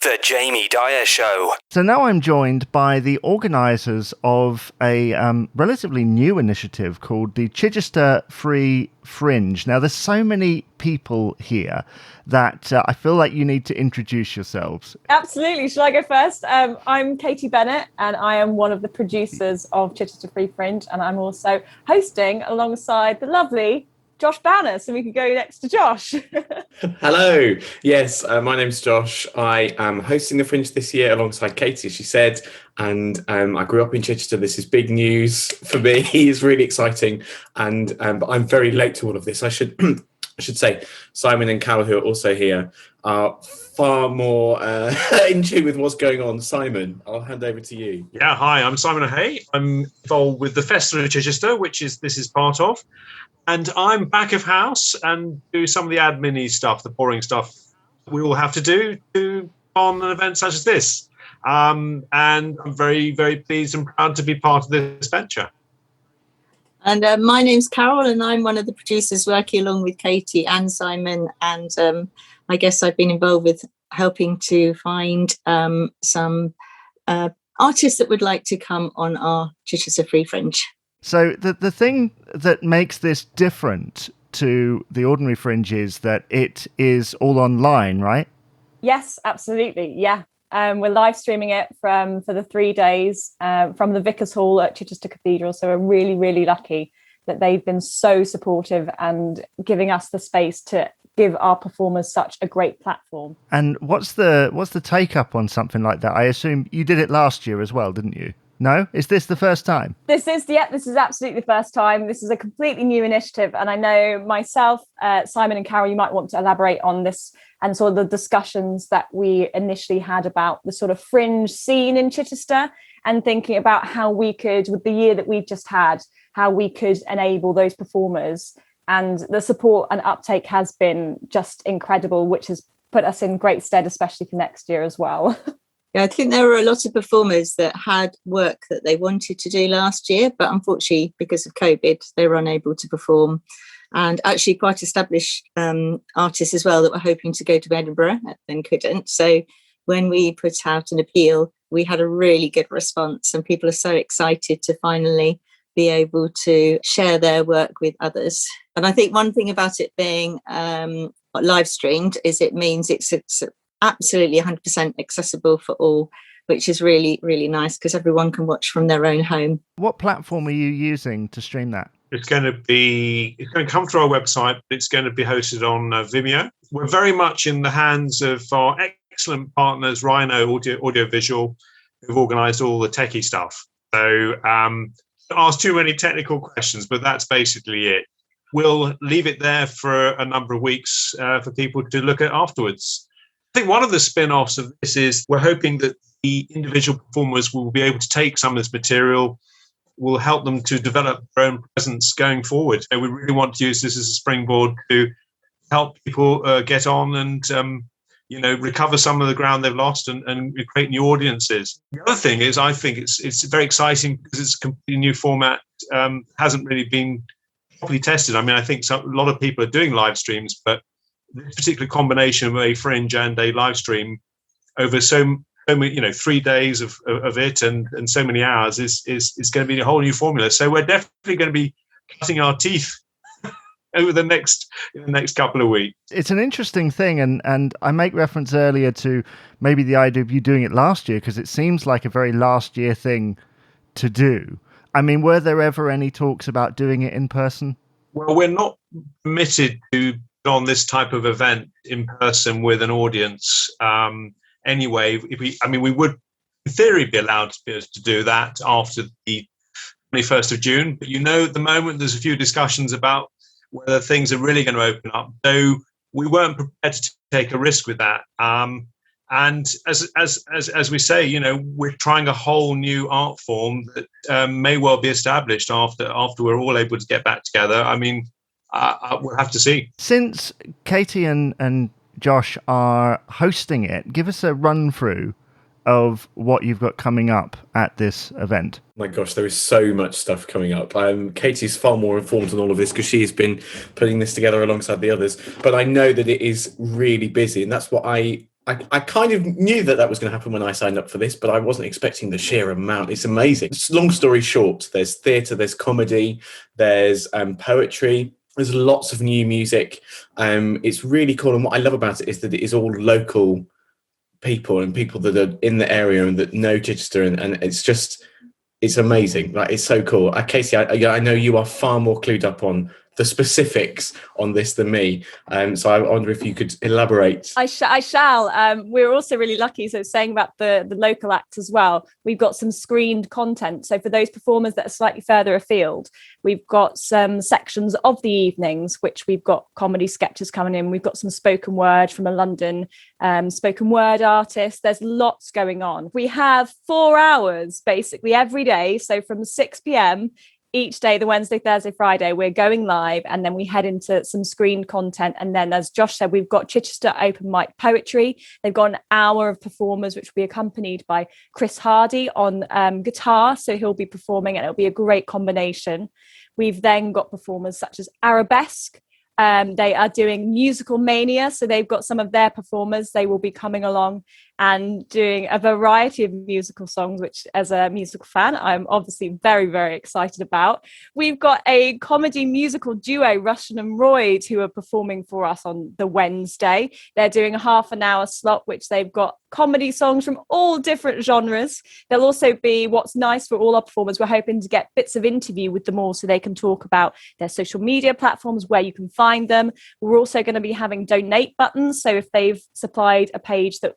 The Jamie Dyer Show. So now I'm joined by the organisers of a relatively new initiative called the Chichester Free Fringe. Now, there's so many people here that I feel like you need to introduce yourselves. Absolutely. Shall I go first? I'm Katie Bennett, and I am one of the producers of Chichester Free Fringe, and I'm also hosting alongside the lovely Josh Banner, so we could go next to Josh. Hello. Yes, my name's Josh. I am hosting the Fringe this year alongside Katie, as she said, and I grew up in Chichester. This is big news for me. It's really exciting, and but I'm very late to all of this. I should say Simon and Carol, who are also here, are far more in tune with what's going on. Simon, I'll hand over to you. Yeah, hi, I'm Simon O'Hay. I'm involved with the Festival of Chichester, which this is part of. And I'm back of house and do some of the admin-y stuff, the boring stuff we all have to do on an event such as this. And I'm very, very pleased and proud to be part of this venture. And my name's Carol, and I'm one of the producers working along with Katie and Simon. And I guess I've been involved with helping to find some artists that would like to come on our Chichester Free Fringe. So the thing that makes this different to the ordinary Fringe is that it is all online, right? Yes, absolutely. Yeah. We're live streaming it for the 3 days from the Vicar's Hall at Chichester Cathedral. So we're really, really lucky that they've been so supportive and giving us the space to give our performers such a great platform. And what's the take up on something like that? I assume you did it last year as well, didn't you? No? Is this the first time? This is absolutely the first time. This is a completely new initiative. And I know myself, Simon and Carol, you might want to elaborate on this and sort of the discussions that we initially had about the sort of fringe scene in Chichester and thinking about how we could, with the year that we've just had, how we could enable those performers. And the support and uptake has been just incredible, which has put us in great stead, especially for next year as well. Yeah, I think there were a lot of performers that had work that they wanted to do last year, but unfortunately, because of COVID, they were unable to perform. And actually quite established artists as well that were hoping to go to Edinburgh and couldn't. So when we put out an appeal, we had a really good response, and people are so excited to finally be able to share their work with others. And I think one thing about it being live streamed is it means it's absolutely 100% accessible for all, which is really, really nice because everyone can watch from their own home. What platform are you using to stream that? It's going to come through our website, but it's going to be hosted on Vimeo. We're very much in the hands of our excellent partners, Rhino Audiovisual, who've organised all the techie stuff. So don't ask too many technical questions, but that's basically it. We'll leave it there for a number of weeks for people to look at afterwards. I think one of the spin-offs of this is we're hoping that the individual performers will be able to take some of this material, will help them to develop their own presence going forward. So we really want to use this as a springboard to help people get on and, recover some of the ground they've lost and create new audiences. The other thing is I think it's very exciting because it's a completely new format, hasn't really been properly tested. I mean, I think a lot of people are doing live streams, but this particular combination of a fringe and a live stream over so many, 3 days of it and so many hours is going to be a whole new formula. So we're definitely going to be cutting our teeth over the next couple of weeks. It's an interesting thing, and I make reference earlier to maybe the idea of you doing it last year because it seems like a very last year thing to do. I mean, were there ever any talks about doing it in person? Well, we're not permitted to on this type of event in person with an audience. Anyway, we would in theory be allowed to do that after the 21st of June. But at the moment there's a few discussions about whether things are really going to open up. So we weren't prepared to take a risk with that. And as we say, we're trying a whole new art form that may well be established after we're all able to get back together. I mean, we'll have to see. Since Katie and Josh are hosting it, give us a run through of what you've got coming up at this event. My gosh, there is so much stuff coming up. Katie's far more informed on all of this because she's been putting this together alongside the others. But I know that it is really busy, and that's what I I kind of knew that was going to happen when I signed up for this, but I wasn't expecting the sheer amount. It's amazing. Long story short, there's theatre, there's comedy, there's poetry. There's lots of new music. It's really cool. And what I love about it is that it is all local people and people that are in the area and that know Chichester. And it's amazing. Like, it's so cool. Casey, I know you are far more clued up on the specifics on this than me. So I wonder if you could elaborate. I shall. We're also really lucky. So saying about the local acts as well, we've got some screened content. So for those performers that are slightly further afield, we've got some sections of the evenings, which we've got comedy sketches coming in. We've got some spoken word from a London spoken word artist. There's lots going on. We have 4 hours basically every day. So from 6 p.m. each day, the Wednesday, Thursday, Friday, we're going live, and then we head into some screened content. And then, as Josh said, we've got Chichester Open Mic Poetry. They've got an hour of performers, which will be accompanied by Chris Hardy on guitar. So he'll be performing, and it'll be a great combination. We've then got performers such as Arabesque. They are doing Musical Mania. So they've got some of their performers. They will be coming along and doing a variety of musical songs, which as a musical fan, I'm obviously very, very excited about. We've got a comedy musical duo, Russian and Royd, who are performing for us on the Wednesday. They're doing a half an hour slot, which they've got comedy songs from all different genres. There'll also be, what's nice for all our performers, we're hoping to get bits of interview with them all so they can talk about their social media platforms, where you can find them. We're also going to be having donate buttons. So if they've supplied a page that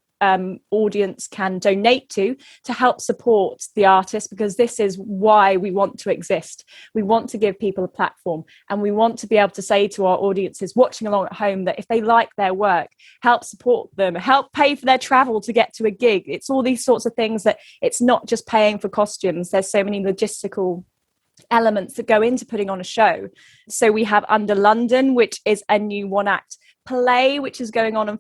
audience can donate to help support the artist, because this is why we want to exist. We want to give people a platform, and we want to be able to say to our audiences watching along at home that if they like their work, help support them, help pay for their travel to get to a gig. It's all these sorts of things, that it's not just paying for costumes. There's so many logistical elements that go into putting on a show. So we have Under London, which is a new one act play, which is going on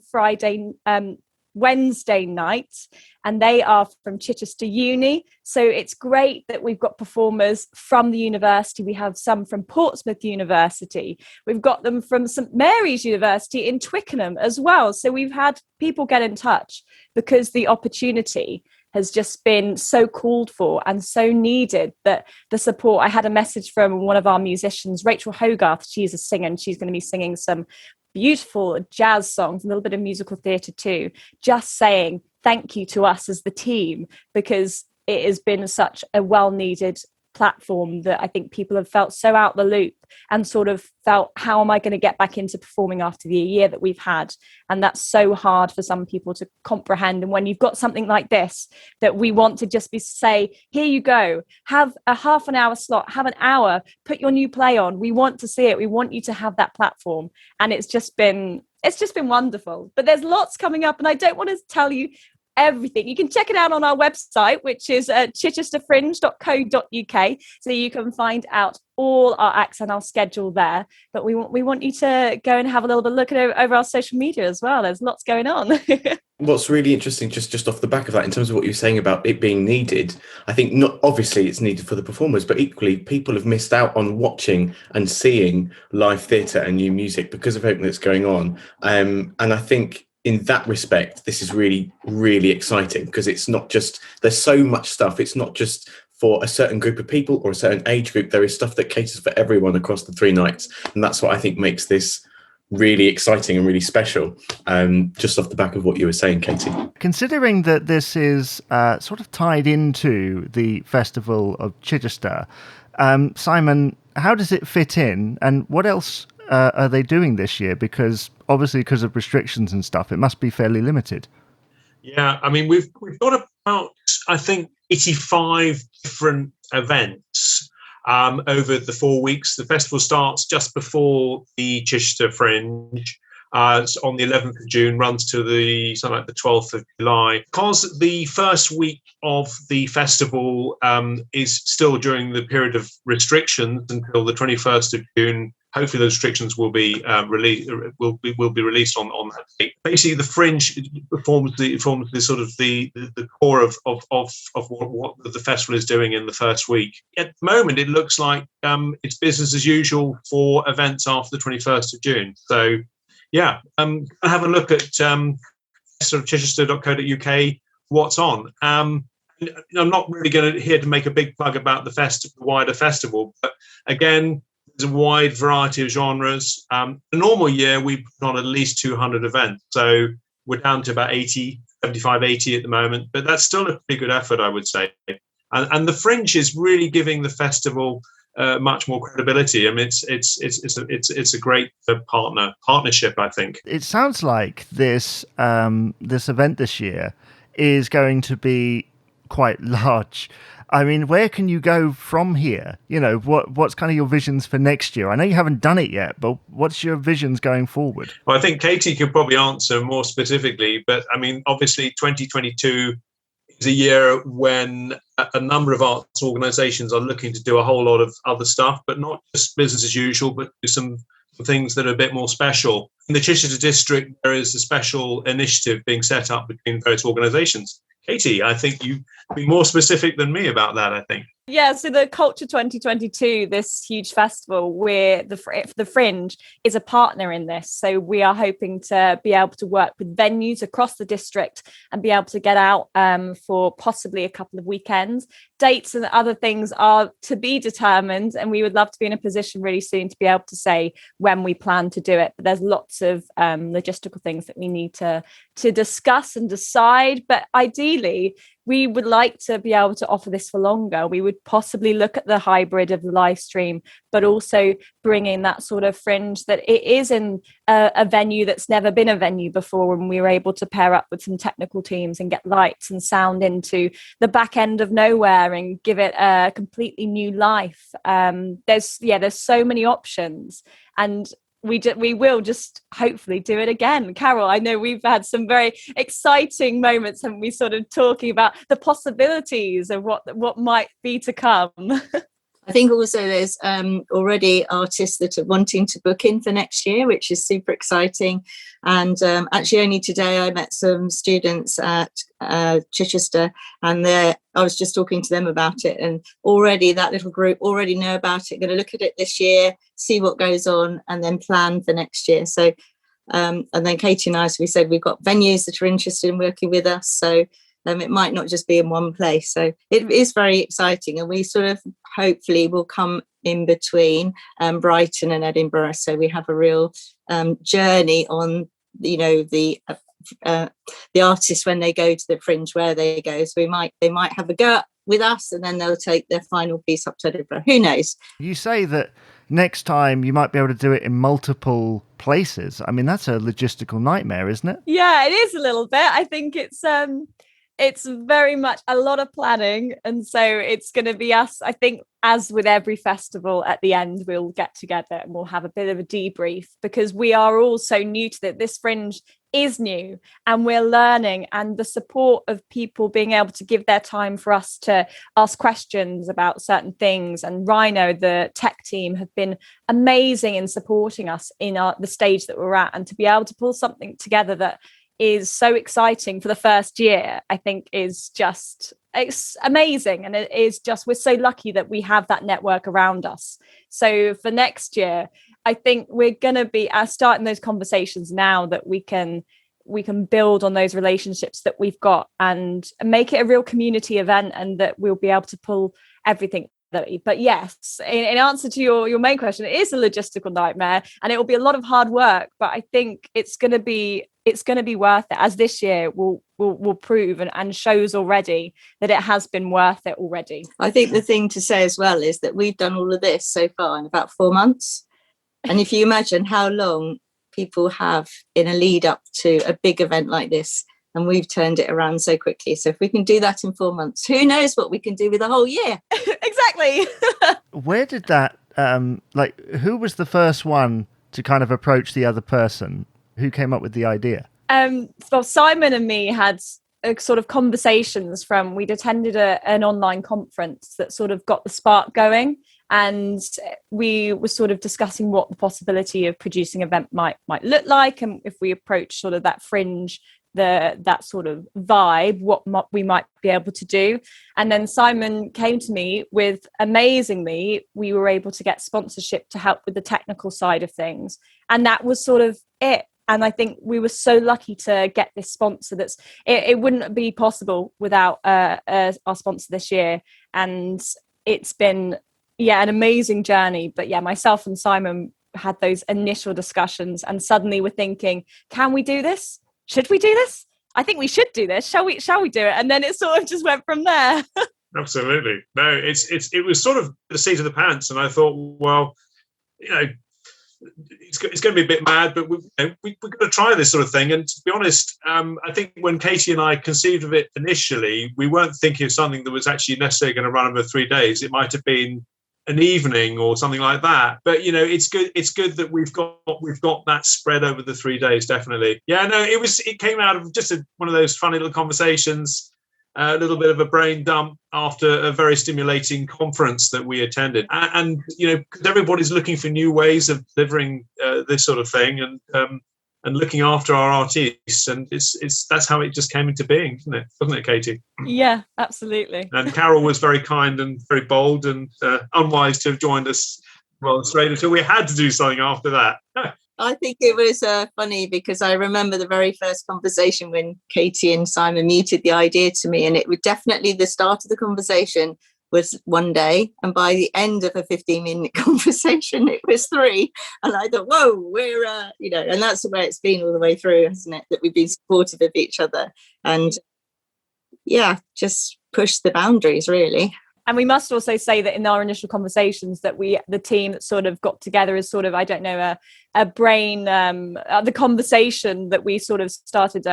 Wednesday night, and they are from Chichester Uni. So it's great that we've got performers from the university. We have some from Portsmouth University. We've got them from St Mary's University in Twickenham as well. So we've had people get in touch because the opportunity has just been so called for and so needed, that the support. I had a message from one of our musicians, Rachel Hogarth. She's a singer, and she's going to be singing some beautiful jazz songs, a little bit of musical theatre too, just saying thank you to us as the team, because it has been such a well-needed platform that I think people have felt so out the loop and sort of felt, how am I going to get back into performing after the year that we've had? And that's so hard for some people to comprehend. And when you've got something like this, that we want to just be say, here you go, have a half an hour slot, have an hour, put your new play on. We want to see it. We want you to have that platform. And it's just been wonderful. But there's lots coming up, and I don't want to tell you everything. You can check it out on our website, which is chichesterfringe.co.uk, so you can find out all our acts and our schedule there. But we want you to go and have a little bit look at over our social media as well. There's lots going on. What's really interesting, just off the back of that, in terms of what you're saying about it being needed, I think not obviously it's needed for the performers, but equally people have missed out on watching and seeing live theatre and new music because of everything that's going on. And I think in that respect, this is really, really exciting, because it's not just, there's so much stuff. It's not just for a certain group of people or a certain age group. There is stuff that caters for everyone across the 3 nights. And that's what I think makes this really exciting and really special, just off the back of what you were saying, Katie. Considering that this is sort of tied into the Festival of Chichester, Simon, how does it fit in, and what else are they doing this year? Because obviously, because of restrictions and stuff, it must be fairly limited. Yeah, I mean, we've got about, I think, 85 different events over the 4 weeks. The festival starts just before the Chichester Fringe. It's on the 11th of June, runs to something like the 12th of July. Because the first week of the festival is still during the period of restrictions until the 21st of June. Hopefully, those restrictions will be released on that date. Basically, the Fringe forms the sort of the core of what the festival is doing in the first week. At the moment, it looks like it's business as usual for events after the 21st of June. So, yeah, have a look at sort of chichester.co.uk what's on. I'm not really here to make a big plug about the wider festival, but again, there's a wide variety of genres. A normal year, we put on at least 200 events. So we're down to about 75, 80 at the moment, but that's still a pretty good effort, I would say. And the Fringe is really giving the festival much more credibility. I mean, it's a great partnership, I think. It sounds like this event this year is going to be quite large. I mean, where can you go from here? You know, what's kind of your visions for next year? I know you haven't done it yet, but what's your visions going forward? Well, I think Katie could probably answer more specifically, but I mean, obviously 2022 is a year when a number of arts organisations are looking to do a whole lot of other stuff, but not just business as usual, but do some things that are a bit more special. In the Chichester district, there is a special initiative being set up between various organisations. Katie, I think you be more specific than me about that, I think. Yeah, so the Culture 2022, this huge festival where the Fringe is a partner in this. So we are hoping to be able to work with venues across the district and be able to get out for possibly a couple of weekends. Dates and other things are to be determined, and we would love to be in a position really soon to be able to say when we plan to do it. But there's lots of logistical things that we need to discuss and decide. But ideally, we would like to be able to offer this for longer. We would possibly look at the hybrid of the live stream, but also bring in that sort of Fringe that it is in a venue that's never been a venue before, and we were able to pair up with some technical teams and get lights and sound into the back end of nowhere and give it a completely new life. There's so many options, and we will just hopefully do it again. Carol, I know we've had some very exciting moments, and we sort of talking about the possibilities of what might be to come. I think also there's already artists that are wanting to book in for next year, which is super exciting. And actually only today I met some students at Chichester, and I was just talking to them about it, and already that little group already know about it, going to look at it this year, see what goes on, and then plan for next year. So and then Katie and I, as we said, we've got venues that are interested in working with us, so it might not just be in one place. So it is very exciting, and we sort of hopefully will come in between Brighton and Edinburgh, so we have a real journey on, you know, the artists when they go to the Fringe, where they go. So they might have a go with us, and then they'll take their final piece up to Edinburgh. Who knows? You say that next time you might be able to do it in multiple places. I mean, that's a logistical nightmare, isn't it? Yeah, it is a little bit. I think it's very much a lot of planning, and so it's going to be us. I think, as with every festival, at the end we'll get together and we'll have a bit of a debrief, because we are all so new to it. This Fringe is new and we're learning, and the support of people being able to give their time for us to ask questions about certain things, and Rhino, the tech team, have been amazing in supporting us in the stage that we're at, and to be able to pull something together that is so exciting for the first year, I think it's amazing. And it is just, we're so lucky that we have that network around us. So for next year, I think we're going to be starting those conversations now, that we can build on those relationships that we've got and make it a real community event, and that we'll be able to pull everything. But yes, in answer to your main question, it is a logistical nightmare, and it will be a lot of hard work, but I think it's going to be worth it, as this year will prove and shows already that it has been worth it already. I think the thing to say as well is that we've done all of this so far in about 4 months, and if you imagine how long people have in a lead up to a big event like this, and we've turned it around so quickly. So if we can do that in 4 months, who knows what we can do with a whole year? Exactly. Where did that, who was the first one to kind of approach the other person? Who came up with the idea? Well, Simon and me had sort of conversations we'd attended an online conference that sort of got the spark going. And we were sort of discussing what the possibility of producing an event might look like. And if we approach sort of that Fringe, that sort of vibe, what we might be able to do. And then Simon came to me with, amazingly, we were able to get sponsorship to help with the technical side of things. And that was sort of it. And I think we were so lucky to get this sponsor. It wouldn't be possible without our sponsor this year. And it's been, an amazing journey. But myself and Simon had those initial discussions, and suddenly we're thinking, can we do this? Should we do this? I think we should do this. Shall we do it? And then it sort of just went from there. Absolutely. No, it was sort of the seat of the pants. And I thought, well, it's going to be a bit mad, but we've got to try this sort of thing. And to be honest, I think when Katie and I conceived of it initially, we weren't thinking of something that was actually necessarily going to run over 3 days. It might have been an evening or something like that. But it's good that we've got that spread over the 3 days. Definitely. Yeah. No, it came out of just one of those funny little conversations. A little bit of a brain dump after a very stimulating conference that we attended, and because everybody's looking for new ways of delivering this sort of thing, and looking after our artists, and that's how it just came into being, wasn't it, Katie? Yeah, absolutely. And Carol was very kind and very bold, and unwise to have joined us rather straight until we had to do something after that. I think it was funny because I remember the very first conversation when Katie and Simon muted the idea to me, and it was definitely the start of the conversation was one day, and by the end of a 15-minute conversation it was 3, and I thought, whoa, we're and that's the way it's been all the way through, hasn't it, that we've been supportive of each other and just push the boundaries, really. And we must also say that in our initial conversations that the team that sort of got together as sort of, I don't know, a brain, the conversation that we sort of started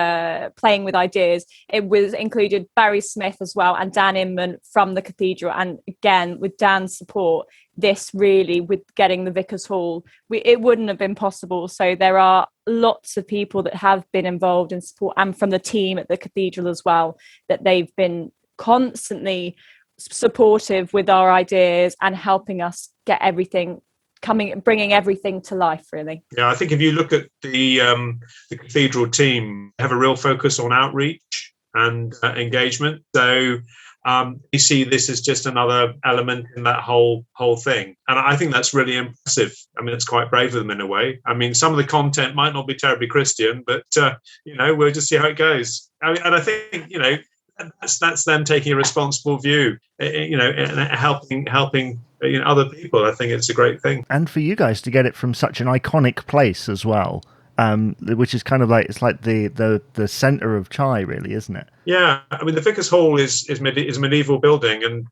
playing with ideas, it was included Barry Smith as well and Dan Inman from the Cathedral. And again, with Dan's support, this really, with getting the Vickers Hall, it wouldn't have been possible. So there are lots of people that have been involved in support, and from the team at the Cathedral as well, that they've been constantly supportive with our ideas and helping us get everything bringing everything to life, really. Yeah, I think if you look at the Cathedral team, they have a real focus on outreach and engagement. So you see this as just another element in that whole thing. And I think that's really impressive. I mean, it's quite brave of them in a way. I mean, some of the content might not be terribly Christian, but, we'll just see how it goes. And I think, that's them taking a responsible view, and helping other people. I think it's a great thing. And for you guys to get it from such an iconic place as well, which is kind of like, it's like the centre of Chai, really, isn't it? Yeah, I mean, the Vickers Hall is a medieval building, and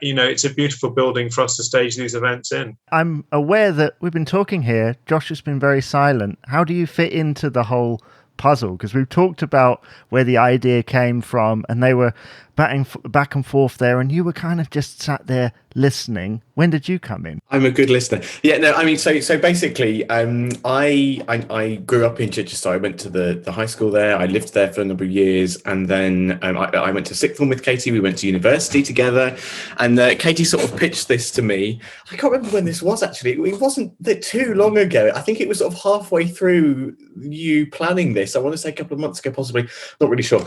it's a beautiful building for us to stage these events in. I'm aware that we've been talking here. Josh has been very silent. How do you fit into the whole puzzle? Because we've talked about where the idea came from, and they were back and forth there, and you were kind of just sat there listening. When did you come in? I'm a good listener. Yeah, no, I mean, so basically, I grew up in Chichester. I went to the high school there. I lived there for a number of years, and then I went to sixth form with Katie. We went to university together, and Katie sort of pitched this to me. I can't remember when this was actually. It wasn't that too long ago. I think it was sort of halfway through you planning this. I want to say a couple of months ago, possibly. Not really sure.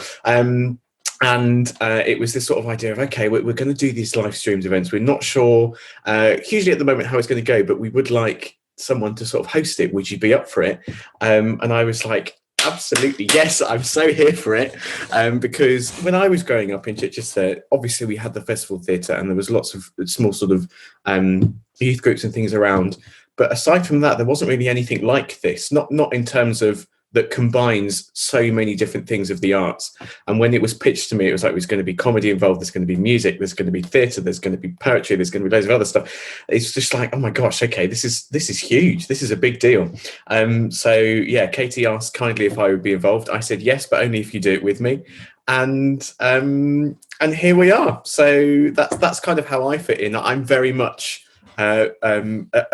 And it was this sort of idea of, okay, we're going to do these live streamed events. We're not sure hugely at the moment how it's going to go, but we would like someone to sort of host it. Would you be up for it? And I was like, absolutely, yes, I'm so here for it. Because when I was growing up in Chichester, obviously we had the festival theatre, and there was lots of small sort of youth groups and things around. But aside from that, there wasn't really anything like this, not in terms of that combines so many different things of the arts. And when it was pitched to me, it was like, there's going to be comedy involved, there's going to be music, there's going to be theatre, there's going to be poetry, there's going to be loads of other stuff. It's just like, oh my gosh, okay, this is huge. This is a big deal. So yeah, Katie asked kindly if I would be involved. I said yes, but only if you do it with me. And here we are. So that's kind of how I fit in. I'm very much a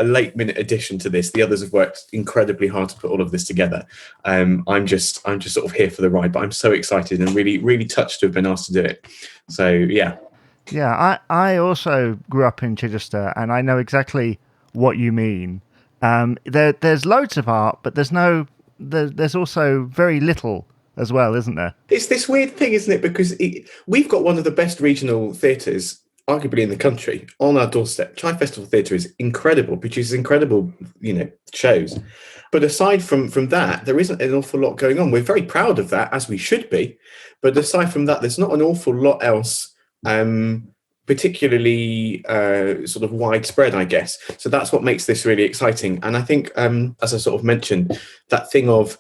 late minute addition to this. The others have worked incredibly hard to put all of this together. I'm just sort of here for the ride, but I'm so excited and really, really touched to have been asked to do it. So yeah. I also grew up in Chichester, and I know exactly what you mean. There's loads of art, but there's also very little as well, isn't there? It's this weird thing, isn't it? Because we've got one of the best regional theatres arguably in the country, on our doorstep. Chai Festival Theatre is incredible, produces incredible, shows. But aside from that, there isn't an awful lot going on. We're very proud of that, as we should be. But aside from that, there's not an awful lot else, particularly sort of widespread, I guess. So that's what makes this really exciting. And I think, as I sort of mentioned, that thing of,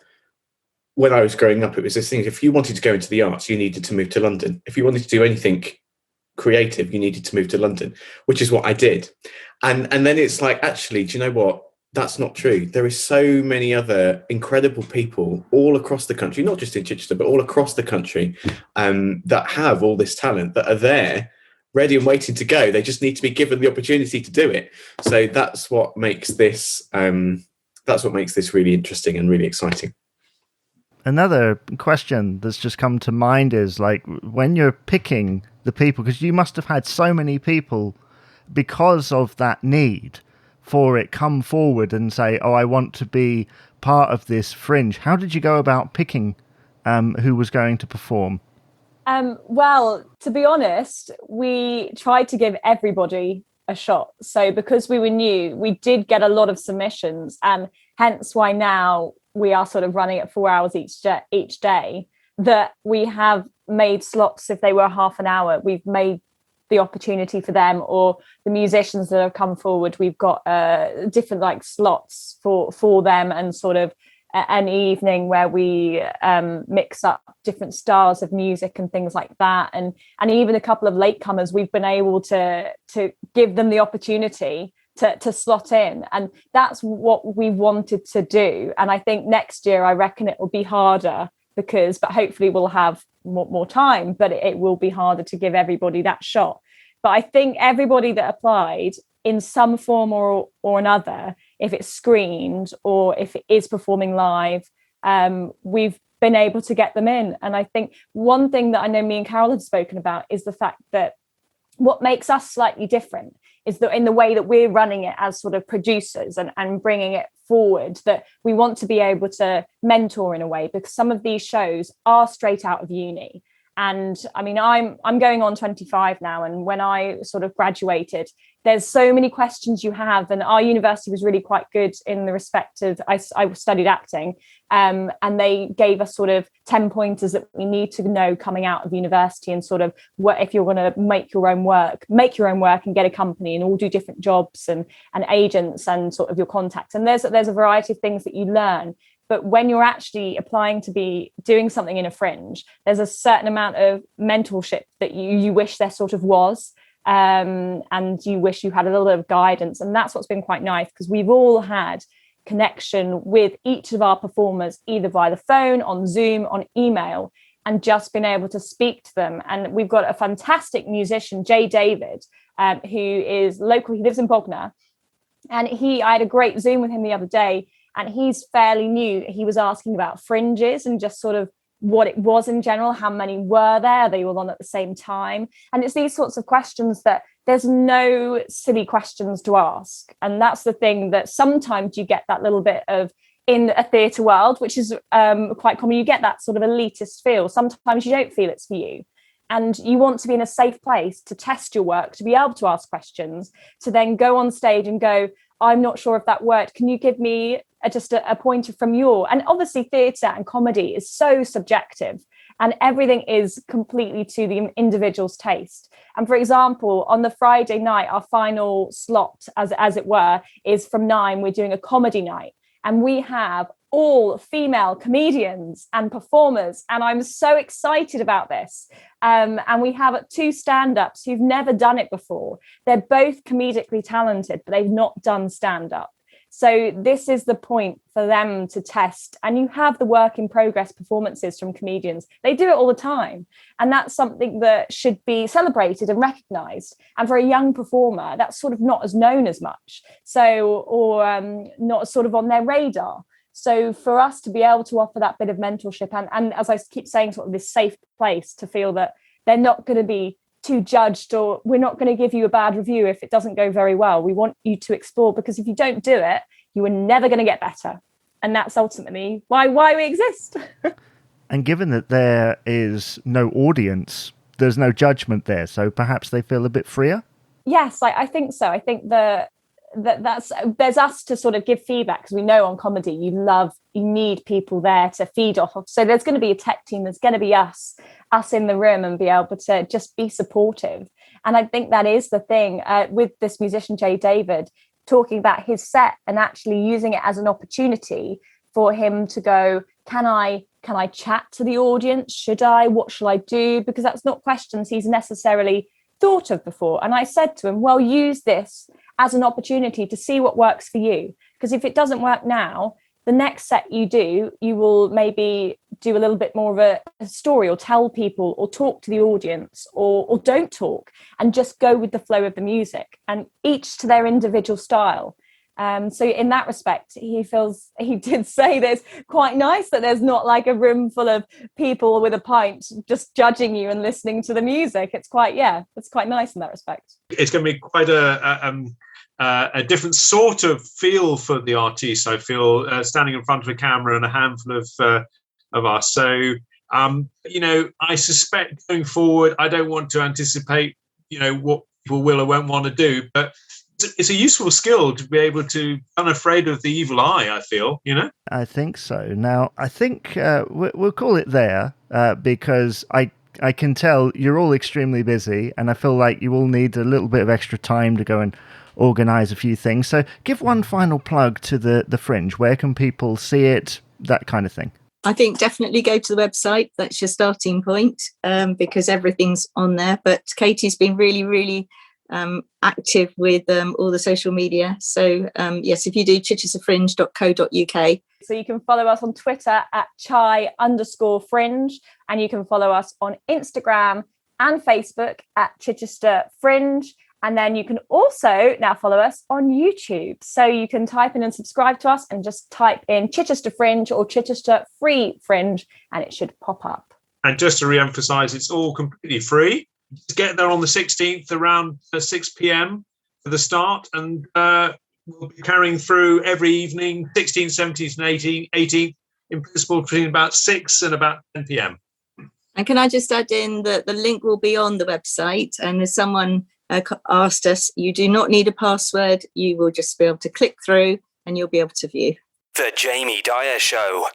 when I was growing up, it was this thing: if you wanted to go into the arts, you needed to move to London. If you wanted to do anything creative, you needed to move to London, which is what I did. And then it's like, actually, do you know what? That's not true. There is so many other incredible people all across the country, not just in Chichester, but all across the country, that have all this talent, that are there, ready and waiting to go. They just need to be given the opportunity to do it. So that's what makes this really interesting and really exciting. Another question that's just come to mind is, like, when you're picking the people, because you must have had so many people because of that need for it come forward and say, oh, I want to be part of this fringe. How did you go about picking who was going to perform? Well, to be honest, we tried to give everybody a shot. So because we were new, we did get a lot of submissions, and hence why now we are sort of running at 4 hours each day, that we have made slots. If they were half an hour, we've made the opportunity for them, or the musicians that have come forward, we've got different like slots for them, and sort of an evening where we mix up different styles of music and things like that. And even a couple of latecomers, we've been able to give them the opportunity to slot in. And that's what we wanted to do. And I think next year, I reckon it will be harder, but hopefully we'll have more time, but it will be harder to give everybody that shot. But I think everybody that applied in some form or another, if it's screened or if it is performing live, we've been able to get them in. And I think one thing that I know me and Carol have spoken about is the fact that what makes us slightly different is that in the way that we're running it as sort of producers and bringing it forward, that we want to be able to mentor in a way, because some of these shows are straight out of uni. And I mean, I'm going on 25 now, and when I sort of graduated, there's so many questions you have, and our university was really quite good in the respect of I studied acting, and they gave us sort of 10 pointers that we need to know coming out of university, and sort of what if you're going to make your own work and get a company and all do different jobs and agents and sort of your contacts. And there's a variety of things that you learn. But when you're actually applying to be doing something in a fringe, there's a certain amount of mentorship that you wish there sort of was. And you wish you had a little bit of guidance. And that's what's been quite nice, because we've all had connection with each of our performers, either via the phone, on Zoom, on email, and just been able to speak to them. And we've got a fantastic musician, Jay David, who is local. He lives in Bognor. And I had a great Zoom with him the other day, and he's fairly new. He was asking about fringes and just sort of what it was in general, how many were there, they all on at the same time. And it's these sorts of questions that there's no silly questions to ask. And that's the thing, that sometimes you get that little bit of, in a theatre world, which is quite common, you get that sort of elitist feel. Sometimes you don't feel it's for you. And you want to be in a safe place to test your work, to be able to ask questions, to then go on stage and go, I'm not sure if that worked. Can you give me just a pointer from and obviously theatre and comedy is so subjective, and everything is completely to the individual's taste. And for example, on the Friday night, our final slot, as it were, is from 9. We're doing a comedy night, and we have all female comedians and performers, and I'm so excited about this. And we have 2 stand-ups who've never done it before. They're both comedically talented, but they've not done stand-up. So this is the point for them to test. And you have the work in progress performances from comedians. They do it all the time. And that's something that should be celebrated and recognised. And for a young performer, that's sort of not as known as much. Or not sort of on their radar. So for us to be able to offer that bit of mentorship and as I keep saying, sort of this safe place to feel that they're not going to be too judged, or we're not going to give you a bad review if it doesn't go very well. We want you to explore, because if you don't do it, you are never going to get better. And that's ultimately why we exist. And given that there is no audience there's no judgment there, so perhaps they feel a bit freer. Yes, I think so. I think that's there's us to sort of give feedback, because we know on comedy you need people there to feed off of. So there's going to be a tech team, there's going to be us in the room, and be able to just be supportive. And I think that is the thing with this musician Jay David, talking about his set and actually using it as an opportunity for him to go, can I chat to the audience? What shall I do? Because that's not questions he's necessarily thought of before. And I said to him, well, use this as an opportunity to see what works for you. Because if it doesn't work now, the next set you do, you will maybe do a little bit more of a story, or tell people, or talk to the audience, or don't talk, and just go with the flow of the music, and each to their individual style. So in that respect, he did say there's quite nice that there's not like a room full of people with a pint just judging you and listening to the music. It's quite nice in that respect. It's going to be quite a different sort of feel for the artiste, I feel, standing in front of a camera and a handful of us. So, I suspect going forward, I don't want to anticipate, what people will or won't want to do, but it's a useful skill to be able to be unafraid of the evil eye, I feel, I think so. Now, I think we'll call it there because I can tell you're all extremely busy, and I feel like you all need a little bit of extra time to go and organise a few things. So give one final plug to the Fringe. Where can people see it, that kind of thing? I think definitely go to the website. That's your starting point, because everything's on there. But Katie's been really, really active with all the social media. So yes, if you do chichesterfringe.co.uk. So you can follow us on Twitter at @chai_fringe, and you can follow us on Instagram and Facebook at Chichester Fringe. And then you can also now follow us on YouTube. So you can type in and subscribe to us, and just type in Chichester Fringe or Chichester Free Fringe, and it should pop up. And just to re-emphasise, it's all completely free. Just get there on the 16th around 6 p.m. for the start, and we'll be carrying through every evening, 16th, 17th and 18th, in principle between about 6 and about 10 p.m. And can I just add in that the link will be on the website, and as someone asked us, you do not need a password. You will just be able to click through and you'll be able to view. The Jamie Dyer Show.